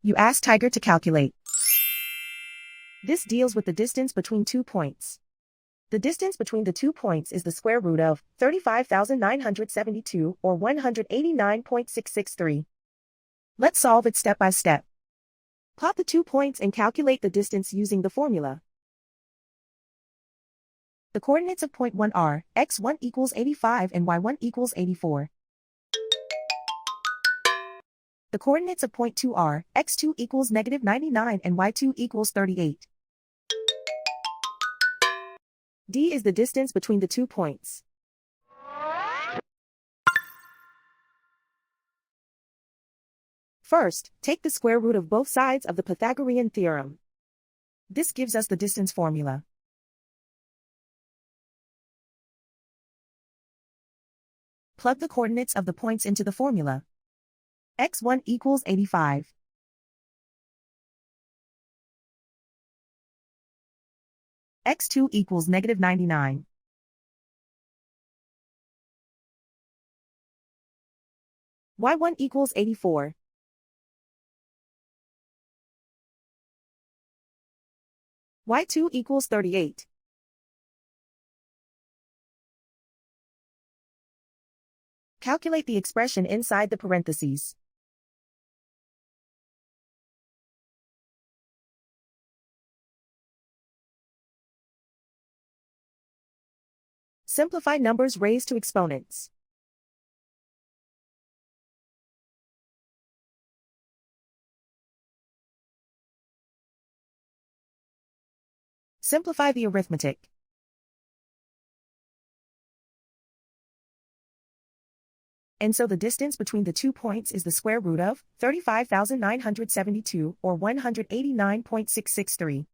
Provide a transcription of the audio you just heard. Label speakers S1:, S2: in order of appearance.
S1: You ask Tiger to calculate. This deals with the distance between 2 points. The distance between the 2 points is the square root of 35,972 or 189.663. Let's solve it step by step. Plot the 2 points and calculate the distance using the formula. The coordinates of point 1 are x1 equals 85 and y1 equals 84. The coordinates of point 2 are x2 equals negative 99 and y2 equals 38. D is the distance between the 2 points. First, take the square root of both sides of the Pythagorean theorem. This gives us the distance formula. Plug the coordinates of the points into the formula. x1 equals 85. x2 equals negative 99. y1 equals 84. y2 equals 38. Calculate the expression inside the parentheses. Simplify numbers raised to exponents. Simplify the arithmetic. And so the distance between the 2 points is the square root of 35,972 or 189.663.